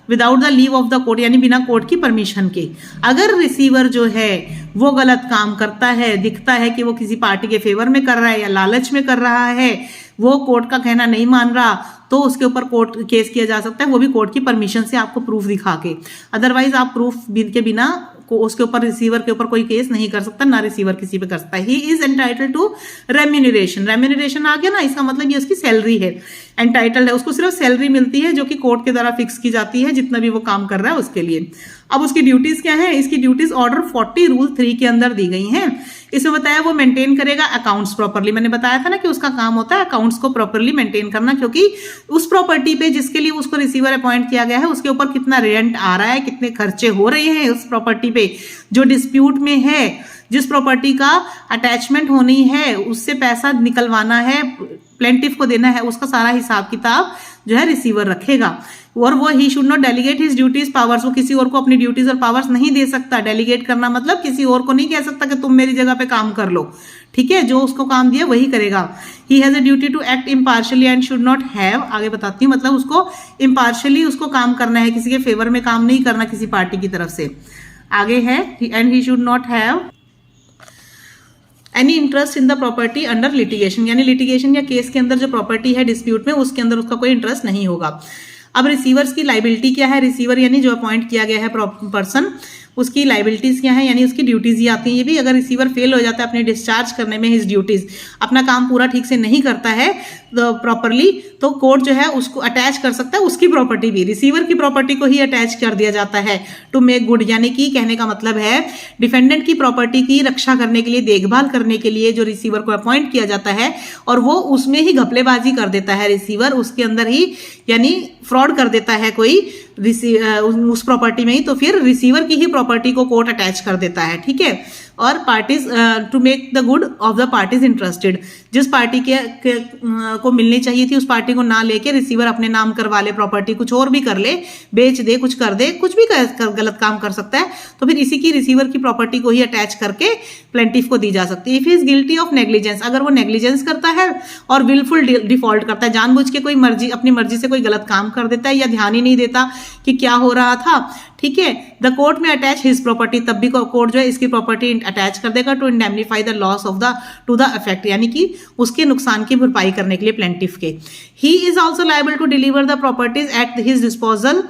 without the leave of the court, यानी बिना कोर्ट की परमिशन के। अगर रिसीवर जो है वो गलत काम करता है, दिखता है कि वो किसी पार्टी के फेवर में कर रहा है या लालच में कर रहा है, वो कोर्ट का कहना नहीं मान रहा, तो उसके ऊपर कोर्ट केस किया जा सकता है, वो भी कोर्ट की परमिशन से, आपको प्रूफ दिखा के। अदरवाइज आप प्रूफ के बिना को उसके ऊपर, रिसीवर के ऊपर कोई केस नहीं कर सकता, ना रिसीवर किसी पे कर सकता है। He is entitled to remuneration, remuneration आ गया ना, इसका मतलब ये उसकी सैलरी है, एंटाइटल्ड है, उसको सिर्फ सैलरी मिलती है जो कि कोर्ट के द्वारा फिक्स की जाती है, जितना भी वो काम कर रहा है उसके लिए। अब उसकी ड्यूटीज क्या है, इसकी ड्यूटीज ऑर्डर 40 रूल 3 के अंदर दी गई हैं। इसमें बताया वो मेंटेन करेगा अकाउंट्स प्रॉपरली, मैंने बताया था ना कि उसका काम होता है अकाउंट्स को प्रॉपरली मेंटेन करना, क्योंकि उस प्रॉपर्टी पे जिसके लिए उसको रिसीवर अपॉइंट किया गया है उसके ऊपर कितना रेंट आ रहा है, कितने खर्चे हो रहे हैं उस प्रॉपर्टी पे, जो डिस्प्यूट में है, जिस प्रॉपर्टी का अटैचमेंट होनी है, उससे पैसा निकलवाना है, प्लेंटिफ को देना है, उसका सारा हिसाब किताब जो है रिसीवर रखेगा। और वो he should not delegate his duties powers, वो किसी और को अपनी ड्यूटीज और पावर्स नहीं दे सकता। डेलीगेट करना मतलब किसी और को नहीं कह सकता कि तुम मेरी जगह पे काम कर लो। ठीक है, जो उसको काम दिया वही करेगा। He has a duty to act impartially and should not have, आगे बताती हूँ, मतलब उसको इम्पार्शियली उसको काम करना है, किसी के फेवर में काम नहीं करना किसी पार्टी की तरफ से। आगे है and he should not have any interest in the property under litigation, यानी लिटिगेशन या केस के अंदर जो प्रॉपर्टी है डिस्प्यूट में, उसके अंदर उसका कोई इंटरेस्ट नहीं होगा। अब रिसीवर्स की लाइबिलिटी क्या है, रिसीवर यानी जो अपॉइंट किया गया है पर्सन, उसकी लाइबिलिटीज क्या है, यानी उसकी ड्यूटीज ही आती हैं। ये भी अगर रिसीवर फेल हो जाता है अपने डिस्चार्ज करने में, हिज ड्यूटीज, अपना काम पूरा ठीक से नहीं करता है प्रॉपरली, तो कोर्ट जो है उसको अटैच कर सकता है, उसकी प्रॉपर्टी भी, रिसीवर की प्रॉपर्टी को ही अटैच कर दिया जाता है। टू मेक गुड, यानी कि कहने का मतलब है डिफेंडेंट की प्रॉपर्टी की रक्षा करने के लिए, देखभाल करने के लिए जो रिसीवर को अपॉइंट किया जाता है, और वो उसमें ही घपलेबाजी कर देता है रिसीवर, उसके अंदर ही यानी फ्रॉड कर देता है कोई उस प्रॉपर्टी में ही, तो फिर रिसीवर की ही प्रॉपर्टी को कोर्ट अटैच कर देता है। ठीक है, और parties to make the good of the parties interested, जिस पार्टी को मिलनी चाहिए थी उस पार्टी को ना लेके रिसीवर अपने नाम करवा ले प्रॉपर्टी, कुछ और भी कर ले, बेच दे, कुछ कर दे, कुछ भी गलत काम कर सकता है, तो फिर इसी की रिसीवर की प्रॉपर्टी को ही अटैच करके प्लेंटिफ को दी जा सकती है। If is guilty of negligence, अगर वो नेग्लिजेंस करता है और विलफुल डिफॉल्ट करता है, जानबूझ के कोई अपनी मर्जी से कोई गलत काम कर देता है या ध्यान ही नहीं देता कि क्या हो रहा था, ठीक है, द कोर्ट में अटैच हिज प्रॉपर्टी, तब भी कोर्ट जो है इसकी प्रॉपर्टी अटैच कर देगा to indemnify the loss of the to the affect, यानी कि उसके नुकसान की भरपाई करने के लिए प्लेंटिफ के। He is also liable to deliver the properties at his disposal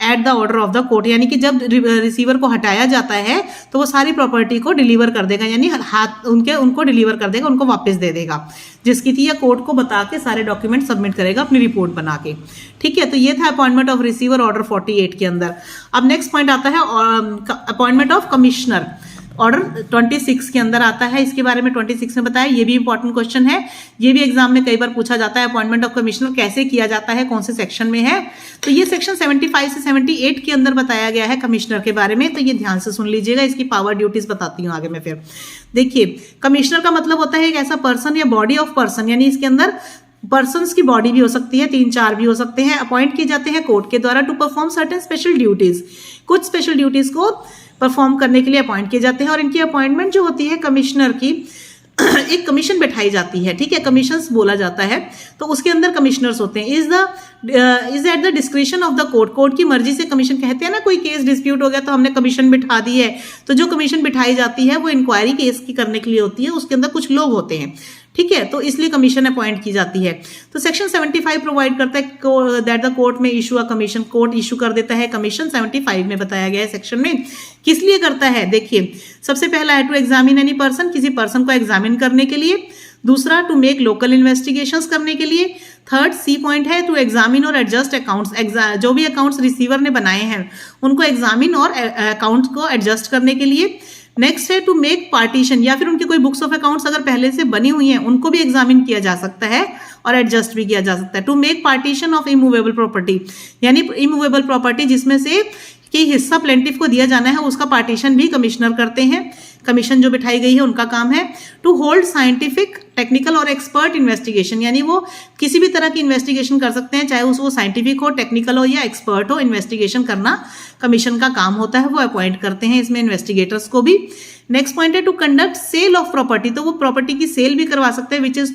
at the order of the court, यानी कि जब रिसीवर को हटाया जाता है तो वो सारी प्रॉपर्टी को डिलीवर कर देगा, यानी हाथ उनको डिलीवर कर देगा, उनको वापस दे देगा जिसकी थी, या कोर्ट को बता के सारे डॉक्यूमेंट सबमिट करेगा अपनी रिपोर्ट बना के। ठीक है, तो ये था अपॉइंटमेंट ऑफ रिसीवर ऑर्डर 48 के अंदर। अब नेक्स्ट पॉइंट आता है अपॉइंटमेंट ऑफ कमिश्नर, ऑर्डर 26 के अंदर आता है। इसके बारे में 26 में बताया, ये भी इंपॉर्टेंट क्वेश्चन है, ये भी एग्जाम में कई बार पूछा जाता है। अपॉइंटमेंट ऑफ कमिश्नर कैसे किया जाता है, कौन से सेक्शन में है, तो ये सेक्शन 75 से 78 के अंदर बताया गया है कमिश्नर के बारे में, तो ये ध्यान से सुन लीजिएगा। इसकी पावर ड्यूटीज बताती हूँ आगे मैं। फिर देखिए, कमिश्नर का मतलब होता है एक ऐसा पर्सन या बॉडी ऑफ पर्सन, यानी इसके अंदर पर्सन्स की बॉडी भी हो सकती है, 3-4 भी हो सकते हैं, अपॉइंट किए जाते हैं कोर्ट के द्वारा to perform certain special duties, कुछ स्पेशल ड्यूटीज को परफॉर्म करने के लिए अपॉइंट किए जाते हैं। और इनकी अपॉइंटमेंट जो होती है कमिश्नर की, एक कमीशन बैठाई जाती है, ठीक है, कमीशंस बोला जाता है, तो उसके अंदर कमिश्नर्स होते हैं। Is at the discretion of the court, court की मर्जी से कमीशन, कहते हैं ना कोई केस डिस्प्यूट हो गया तो हमने कमीशन बिठा दी है, तो जो कमीशन बिठाई जाती है वो इंक्वायरी केस की करने के लिए होती है, उसके अंदर कुछ लोग होते हैं, ठीक है, तो इसलिए कमीशन अपॉइंट की जाती है। तो सेक्शन 75 प्रोवाइड करता है दैट द कोर्ट में issue a commission, court issue कर देता है कमीशन, 75 में बताया गया है सेक्शन में। किस लिए करता है, देखिए, सबसे पहला है टू एग्जामिन एनी पर्सन, किसी पर्सन को एग्जामिन करने के लिए। दूसरा, टू मेक लोकल इन्वेस्टिगेशंस करने के लिए। Third, C point is to examine और एडजस्ट अकाउंट्स, जो भी अकाउंट्स रिसीवर ने बनाए हैं उनको एग्जामिन और अकाउंट्स को एडजस्ट करने के लिए। नेक्स्ट है टू मेक पार्टीशन, या फिर उनकी कोई बुक्स ऑफ अकाउंट्स अगर पहले से बनी हुई हैं उनको भी एग्जामिन किया जा सकता है और एडजस्ट भी किया जा सकता है। To make partition of immovable property, यानी इमूवेबल प्रॉपर्टी जिसमें से कि हिस्सा प्लेंटिफ को दिया जाना है उसका पार्टीशन भी कमिश्नर करते हैं, कमीशन जो बिठाई गई है उनका काम है। टू होल्ड साइंटिफिक, टेक्निकल और एक्सपर्ट इन्वेस्टिगेशन, यानी वो किसी भी तरह की इन्वेस्टिगेशन कर सकते हैं, चाहे वो साइंटिफिक हो, टेक्निकल हो या एक्सपर्ट हो, इन्वेस्टिगेशन करना कमीशन का काम होता है, वो अपॉइंट करते हैं इसमें इन्वेस्टिगेटर्स को भी। Next point is to conduct sale of property, तो वो प्रॉपर्टी की सेल भी करवा सकते हैं which is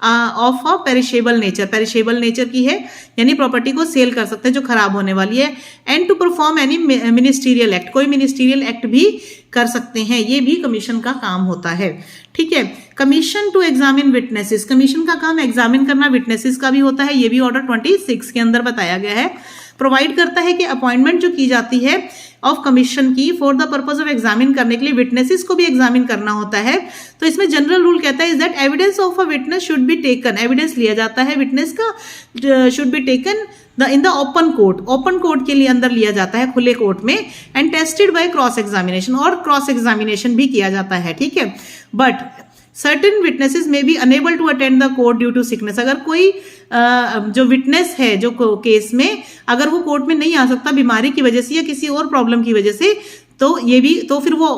of a perishable nature, perishable nature की है, यानी प्रॉपर्टी को सेल कर सकते हैं जो खराब होने वाली है। And to perform any ministerial act, कोई मिनिस्टीरियल एक्ट भी कर सकते हैं, ये भी कमीशन का काम होता है, ठीक है। Commission to examine witnesses, commission का काम एग्जामिन करना विटनेसेस का भी होता है, ये भी ऑर्डर 26 के अंदर बताया गया है। प्रोवाइड करता है कि अपॉइंटमेंट जो की जाती है ऑफ कमीशन की for the purpose of examine करने के लिए विटनेसेस को भी एग्जामिन करना होता है। तो इसमें जनरल रूल कहता है is that evidence of a witness should be taken, evidence लिया जाता है विटनेस का, should be taken in the open court, open court के लिए अंदर लिया जाता है, खुले कोर्ट में, and tested by cross examination, और क्रॉस एग्जामिनेशन भी किया जाता है, ठीक है। But certain witnesses may be unable to attend the court due to sickness, अगर कोई जो विटनेस है जो केस में अगर वो कोर्ट में नहीं आ सकता बीमारी की वजह से या किसी और प्रॉब्लम की वजह से, तो ये भी, तो फिर वो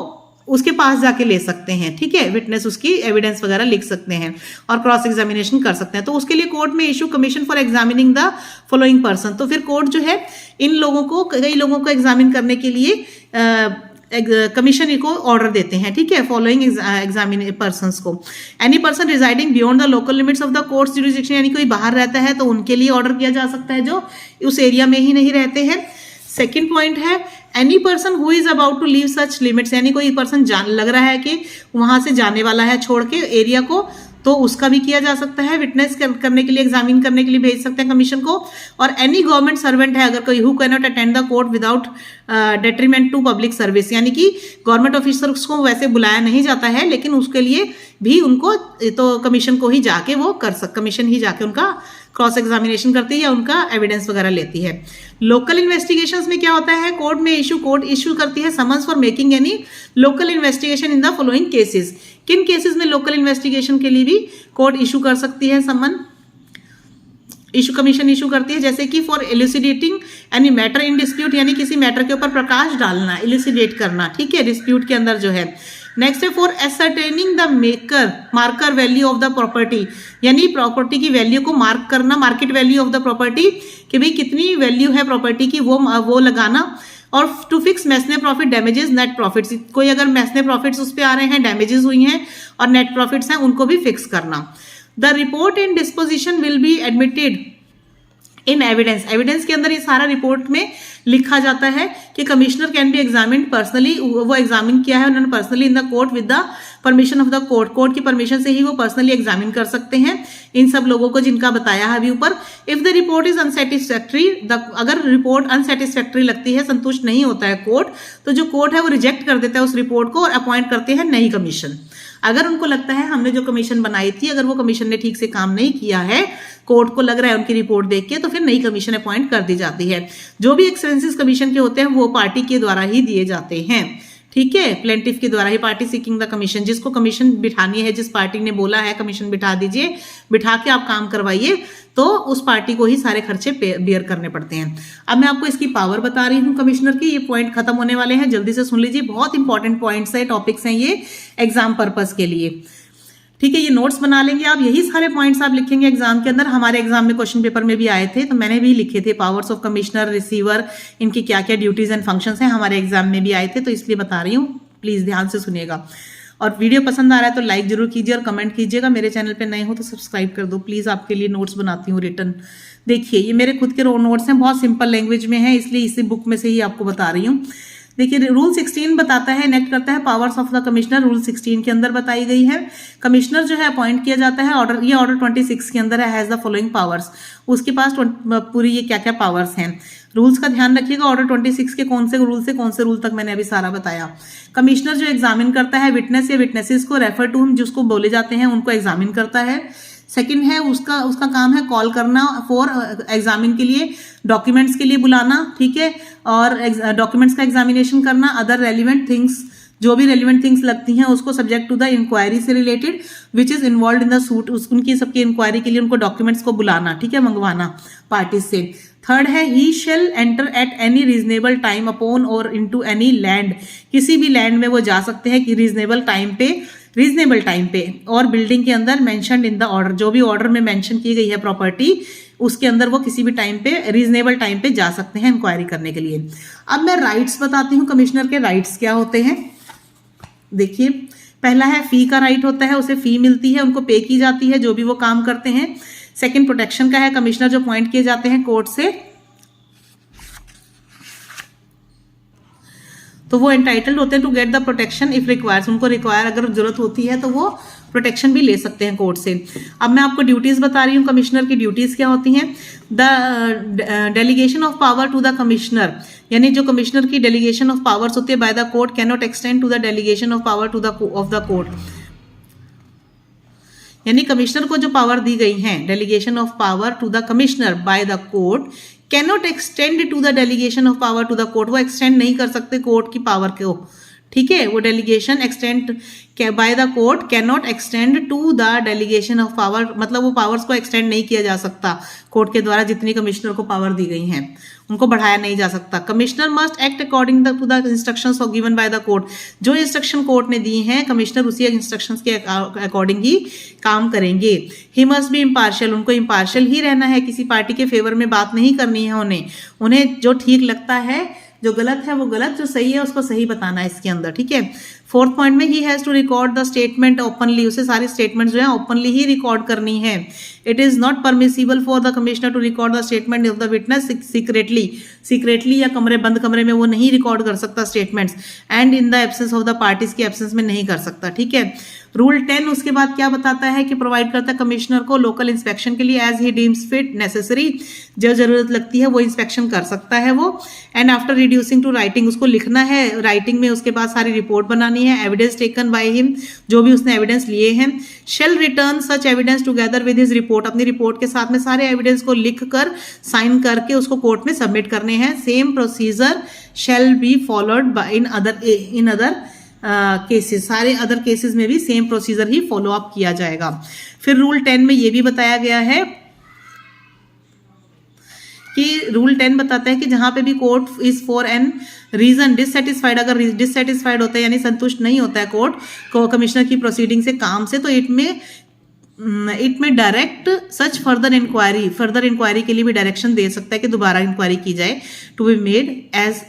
उसके पास जाके ले सकते हैं, ठीक है, विटनेस उसकी एविडेंस वगैरह लिख सकते हैं और क्रॉस एग्जामिनेशन कर सकते हैं। तो उसके लिए कोर्ट में issue commission for examining the following person, तो फिर कोर्ट जो है इन लोगों को, कई लोगों को एग्जामिन करने के लिए कमीशन को ऑर्डर देते हैं, ठीक है, फॉलोइंग एग्जामिन पर्संस को। Any person residing beyond the local limits of the courts jurisdiction, यानी कोई बाहर रहता है तो उनके लिए ऑर्डर किया जा सकता है जो उस एरिया में ही नहीं रहते हैं। Second point is any person who is about to leave such limits, यानी कोई पर्सन लग रहा है कि वहां से जाने वाला है छोड़ के एरिया को, तो उसका भी किया जा सकता है, विटनेस करने के लिए, एग्जामिन करने के लिए भेज सकते हैं कमीशन को। और एनी गवर्नमेंट सर्वेंट है अगर कोई who can not attend the court without detriment to public service, यानी कि गवर्नमेंट ऑफिसर्स को वैसे बुलाया नहीं जाता है लेकिन उसके लिए भी उनको तो कमीशन को ही जाके वो कमीशन ही जाके उनका क्रॉस एग्जामिनेशन करती है या उनका एविडेंस वगैरह लेती है। लोकल इन्वेस्टिगेशंस में क्या होता है, कोर्ट में कोर्ट इशू करती है summons for making any local investigation in the following cases, किन केसेस में लोकल इन्वेस्टिगेशन के लिए भी कोर्ट इशू कर सकती है समन, इशू कमीशन इशू करती है, जैसे कि for elucidating any matter in dispute, यानी किसी मैटर के ऊपर प्रकाश डालना, एल्यूसिडेट करना, ठीक है, डिस्प्यूट के अंदर जो है। नेक्स्ट है for ascertaining the marker value of the property, यानी प्रॉपर्टी की वैल्यू को मार्क करना, market value of the property, कि भाई कितनी वैल्यू है प्रॉपर्टी की वो लगाना। और to fix mesne profit, damages, net profits, कोई अगर मैसने प्रॉफिट्स उस पर आ रहे हैं, डैमेजेस हुई हैं और नेट प्रॉफिट्स हैं, उनको भी फिक्स करना। The report and disposition will be admitted in evidence, evidence के अंदर ये सारा रिपोर्ट में लिखा जाता है कि commissioner can be examined personally, वो एग्जामिन किया है उन्होंने personally in the court with the permission of the court, court की परमिशन से ही वो पर्सनली एग्जामिन कर सकते हैं इन सब लोगों को जिनका बताया है अभी ऊपर। If the report is unsatisfactory, अगर रिपोर्ट अनसेटिस्फैक्ट्री लगती है, संतुष्ट नहीं होता है कोर्ट, तो जो कोर्ट है वो रिजेक्ट कर देता है उस रिपोर्ट को और अपॉइंट करते हैं नई कमीशन। अगर उनको लगता है हमने जो कमीशन बनाई थी अगर वो कमीशन ने ठीक से काम नहीं किया है, कोर्ट को लग रहा है उनकी रिपोर्ट देख के, तो फिर नई कमीशन अपॉइंट कर दी जाती है। जो भी एक्सपेंसेस कमीशन के होते हैं वो पार्टी के द्वारा ही दिए जाते हैं, ठीक है, प्लेंटिफ के द्वारा ही, पार्टी सीकिंग द कमीशन, जिसको कमीशन बिठानी है, जिस पार्टी ने बोला है कमीशन बिठा दीजिए, बिठा के आप काम करवाइए, तो उस पार्टी को ही सारे खर्चे बेयर करने पड़ते हैं। अब मैं आपको इसकी पावर बता रही हूँ कमिश्नर की, ये पॉइंट खत्म होने वाले हैं, जल्दी से सुन लीजिए, बहुत इंपॉर्टेंट पॉइंट्स है, टॉपिक्स हैं ये एग्जाम पर्पस के लिए, ठीक है। ये नोट्स बना लेंगे आप, यही सारे पॉइंट्स आप लिखेंगे एग्जाम के अंदर। हमारे एग्जाम में क्वेश्चन पेपर में भी आए थे, तो मैंने भी लिखे थे पावर्स ऑफ कमिश्नर, रिसीवर, इनकी क्या क्या ड्यूटीज एंड फंक्शंस हैं, हमारे एग्जाम में भी आए थे, तो इसलिए बता रही हूँ, प्लीज ध्यान से सुनिएगा। और वीडियो पसंद आ रहा है तो लाइक जरूर कीजिए और कमेंट कीजिएगा। मेरे चैनल पे नए हो तो सब्सक्राइब कर दो प्लीज, आपके लिए नोट्स बनाती हूँ रिटर्न। देखिए ये मेरे खुद के नोट्स हैं, बहुत सिंपल लैंग्वेज में है, इसलिए इसी बुक में से ही आपको बता रही हूँ। देखिए रूल 16 बताता है, इनेक्ट करता है powers of the commissioner, rule 16 के अंदर बताई गई है। कमिश्नर जो है अपॉइंट किया जाता है, ऑर्डर, ये ऑर्डर 26 के अंदर है, हैज द फॉलोइंग पावर्स, उसके पास पूरी ये क्या क्या पावर्स हैं। रूल्स का ध्यान रखिएगा, ऑर्डर 26 के कौन से रूल से कौन से रूल तक मैंने अभी सारा बताया। कमिश्नर जो एग्जामिन करता है विटनेस या विटनेसेस को, रेफर टू हम जिसको बोले जाते हैं उनको एग्जामिन करता है। सेकंड है उसका काम है कॉल करना फॉर एग्जामिन के लिए, डॉक्यूमेंट्स के लिए बुलाना, ठीक है, और डॉक्यूमेंट्स का एग्जामिनेशन करना। अदर रेलिवेंट थिंग्स, जो भी रेलिवेंट थिंग्स लगती हैं उसको सब्जेक्ट टू द इंक्वायरी से related which is involve in the suit, उनकी सबकी इंक्वायरी के लिए उनको डॉक्यूमेंट्स को बुलाना, ठीक है, मंगवाना पार्टी से। थर्ड है he shall enter at any reasonable time upon और इनटू एनी लैंड, किसी भी लैंड में वो जा सकते हैं कि रीजनेबल टाइम पे और बिल्डिंग के अंदर मेंशन्ड इन द ऑर्डर, जो भी ऑर्डर में मेंशन की गई है प्रॉपर्टी उसके अंदर वो किसी भी टाइम पे रीजनेबल टाइम पे जा सकते हैं इंक्वायरी करने के लिए। अब मैं राइट्स बताती हूँ, कमिश्नर के राइट्स क्या होते हैं। देखिए पहला है फी का राइट होता है, उसे फी मिलती है, उनको पे की जाती है जो भी वो काम करते हैं। सेकंड प्रोटेक्शन का है, कमिश्नर जो अपॉइंट किए जाते हैं कोर्ट से तो वो एंटाइटल्ड होते हैं to get the protection if requires, उनको रिक्वायर अगर जरूरत होती है तो वो प्रोटेक्शन भी ले सकते हैं कोर्ट से। अब मैं आपको ड्यूटीज बता रही हूँ, कमिश्नर की ड्यूटीज क्या होती हैं। The delegation of power to the commissioner, यानी जो कमिश्नर की डेलीगेशन ऑफ पावर्स होती है by the court can not extend to the delegation of power to the of the court, यानी कमिश्नर को जो पावर दी गई है delegation of power to the commissioner by the court can not extend to the delegation of power to the court, वो extend नहीं कर सकते कोर्ट की पावर को, ठीक है। वो delegation extend by the court can not extend to the delegation of power, मतलब वो पावर्स को एक्सटेंड नहीं किया जा सकता कोर्ट के द्वारा, जितनी कमिश्नर को पावर दी गई हैं उनको बढ़ाया नहीं जा सकता। Commissioner must act according to the instructions given by the court, जो इंस्ट्रक्शन कोर्ट ने दी हैं कमिश्नर उसी इंस्ट्रक्शंस के अकॉर्डिंग ही काम करेंगे। ही मस्ट बी इम्पार्शियल, उनको इम्पार्शियल ही रहना है, किसी पार्टी के फेवर में बात नहीं करनी है उन्हें जो ठीक लगता है, जो गलत है वो गलत, जो सही है उसको सही बताना है इसके अंदर, ठीक है। फोर्थ पॉइंट में he has to record the statement openly, उसे सारी स्टेटमेंट जो है ओपनली ही रिकॉर्ड करनी है। It is not permissible for the commissioner to record the statement of the witness secretly या बंद कमरे में वो नहीं रिकॉर्ड कर सकता statements, and in the absence of the parties की एब्सेंस में नहीं कर सकता, ठीक है। रूल 10 उसके बाद क्या बताता है कि प्रोवाइड करता है कमिश्नर को लोकल इंस्पेक्शन के लिए as he deems fit necessary, जो जरूरत लगती है वो इंस्पेक्शन कर सकता है वो। And after reducing to writing, उसको लिखना है राइटिंग में, उसके बाद सारी रिपोर्ट बनानी है। एविडेंस टेकन बाय हिम, जो भी उसने एविडेंस लिए हैं। Shall return such evidence together with his report, अपनी रिपोर्ट के साथ में सारे एविडेंस को लिख कर साइन करके उसको कोर्ट में सबमिट करने हैं। Same procedure shall be followed in other cases, सारे अदर केसेस में भी सेम प्रोसीजर ही फॉलो अप किया जाएगा। फिर रूल 10 में ये भी बताया गया है कि रूल 10 बताता है कि जहां पे भी court is for an reason dissatisfied, अगर डिससेटिस्फाइड होता है यानी संतुष्ट नहीं होता है कोर्ट को कमिश्नर की प्रोसीडिंग से, काम से, तो इट में डायरेक्ट सच फर्दर इंक्वायरी के लिए भी डायरेक्शन दे सकता है कि दोबारा इंक्वायरी की जाए to be made as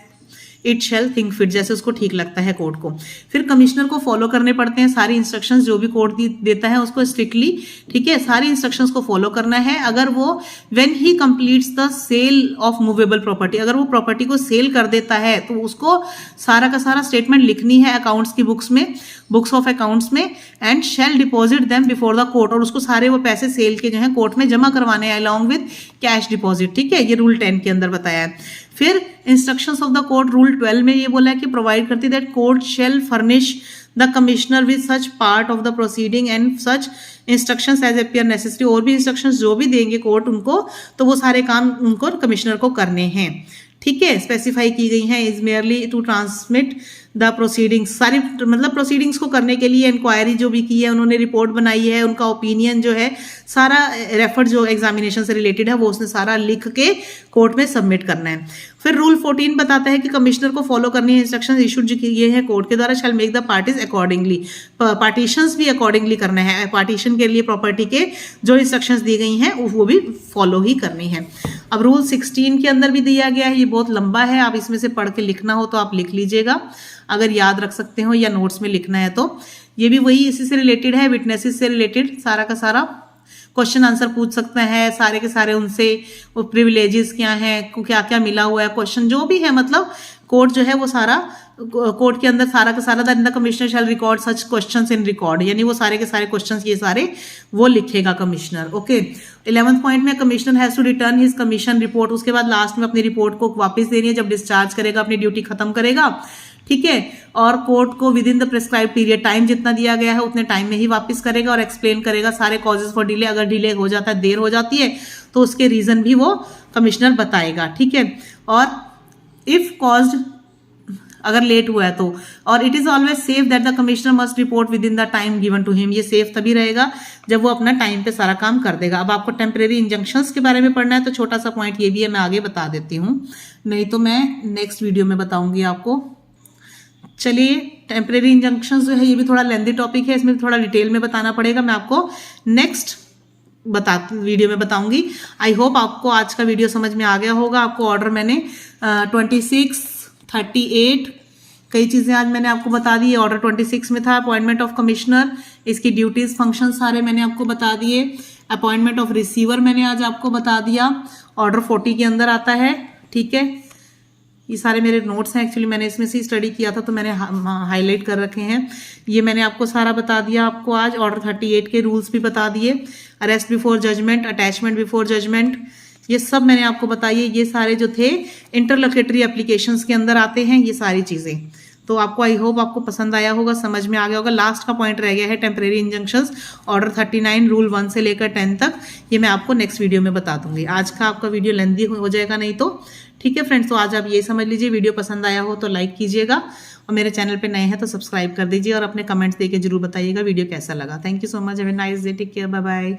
it shall think fit, जैसे उसको ठीक लगता है कोर्ट को। फिर कमिश्नर को फॉलो करने पड़ते हैं सारी इंस्ट्रक्शंस जो भी कोर्ट देता है उसको स्ट्रिक्टली, ठीक है, सारी इंस्ट्रक्शंस को फॉलो करना है। अगर वो when he completes the sale of movable property, अगर वो प्रॉपर्टी को सेल कर देता है तो उसको सारा का सारा स्टेटमेंट लिखनी है अकाउंट्स की बुक्स में, बुक्स ऑफ अकाउंट्स में, and shall deposit them before the court, और उसको सारे वो पैसे सेल के जो है कोर्ट में जमा करवाने हैं अलॉन्ग विद कैश डिपॉजिट, ठीक है, ये रूल 10 के अंदर बताया है। फिर instructions of the court rule 12 में ये बोला है कि प्रोवाइड करती that court shall furnish the commissioner with such part of the proceeding and such instructions as appear necessary, और भी इंस्ट्रक्शंस जो भी देंगे कोर्ट उनको, तो वो सारे काम उनको कमिश्नर को करने हैं, ठीक है, स्पेसिफाई की गई हैं। Is merely to transmit the proceedings, सारी मतलब प्रोसीडिंग्स को करने के लिए इंक्वायरी जो भी की है उन्होंने, रिपोर्ट बनाई है, उनका ओपिनियन जो है सारा रेफर जो एग्जामिनेशन से रिलेटेड है वो उसने सारा लिख के कोर्ट में सबमिट करना है। फिर रूल 14 बताता है कि कमिश्नर को फॉलो करनी है इंस्ट्रक्शंस इशूड जो किए हैं कोर्ट के द्वारा, शैल make the parties accordingly, partitions भी अकॉर्डिंगली करना है, पार्टीशन के लिए प्रॉपर्टी के जो इंस्ट्रक्शंस दी गई हैं वो भी फॉलो ही करनी है। अब रूल 16 के अंदर भी दिया गया है, ये बहुत लंबा है, आप इसमें से पढ़ के लिखना हो तो आप लिख लीजिएगा, अगर याद रख सकते हो या नोट्स में लिखना है तो। ये भी वही इसी से रिलेटेड है, विटनेसेस से रिलेटेड सारा का सारा क्वेश्चन आंसर पूछ सकते हैं सारे के सारे उनसे, वो प्रिविलेजेस क्या हैं, क्या क्या मिला हुआ है, क्वेश्चन जो भी है, मतलब कोर्ट जो है वो सारा कोर्ट के अंदर सारा का सारा the commissioner shall record such questions in record, यानी वो सारे के सारे क्वेश्चंस ये सारे वो लिखेगा कमिश्नर। ओके, 11th पॉइंट में commissioner has to return his commission report, उसके बाद लास्ट में अपनी रिपोर्ट को वापस देनी है जब डिस्चार्ज करेगा, अपनी ड्यूटी खत्म करेगा, ठीक है, और कोर्ट को with in the prescribe period, time जितना दिया गया है उतने टाइम में ही वापस करेगा, और एक्सप्लेन करेगा सारे कॉजेज फॉर डिले, अगर डिले हो जाता है, देर हो जाती है तो उसके रीजन भी वो कमिश्नर बताएगा, ठीक है, और इफ कॉज्ड अगर लेट हुआ है तो, और it is always safe that the commissioner must report within the time given to him, ये सेफ तभी रहेगा जब वो अपना टाइम पे सारा काम कर देगा। अब आपको टेम्परेरी इंजंक्शंस के बारे में पढ़ना है तो छोटा सा पॉइंट ये भी है, मैं आगे बता देती हूँ, नहीं तो मैं नेक्स्ट वीडियो में बताऊंगी आपको। चलिए, टेम्परेरी इंजंक्शंस जो है ये भी थोड़ा लेंथी टॉपिक है, इसमें थोड़ा डिटेल में बताना पड़ेगा, मैं आपको नेक्स्ट वीडियो में बताऊंगी। आई होप आपको आज का वीडियो समझ में आ गया होगा। आपको ऑर्डर मैंने 26, 38 कई चीजें आज मैंने आपको बता दी। ऑर्डर 26 में था अपॉइंटमेंट ऑफ कमिश्नर, इसकी ड्यूटीज फंक्शन सारे मैंने आपको बता दिए। अपॉइंटमेंट ऑफ रिसीवर मैंने आज आपको बता दिया, ऑर्डर 40 के अंदर आता है, ठीक है। ये सारे मेरे नोट्स हैं, एक्चुअली मैंने इसमें से स्टडी किया था तो मैंने हाईलाइट कर रखे हैं। ये मैंने आपको सारा बता दिया आपको आज। ऑर्डर 38 के रूल्स भी बता दिए, arrest before judgment, attachment before judgment, ये सब मैंने आपको बताइए। ये सारे जो थे इंटरलोकेटरी एप्लीकेशंस के अंदर आते हैं ये सारी चीजें। तो आपको आई होप आपको पसंद आया होगा, समझ में आ गया होगा। लास्ट का पॉइंट रह गया है टेम्परेरी इंजंक्शंस, ऑर्डर 39 रूल 1 से लेकर 10 तक, ये मैं आपको नेक्स्ट वीडियो में बता दूंगी। आज का आपका वीडियो लेंथी हो जाएगा नहीं तो, ठीक है फ्रेंड्स। तो आज आप ये समझ लीजिए, वीडियो पसंद आया हो तो लाइक कीजिएगा, और मेरे चैनल पे नए हैं तो सब्सक्राइब कर दीजिए, और अपने कमेंट्स देके जरूर बताइएगा वीडियो कैसा लगा। Thank you so much, have a nice day, take care, bye bye.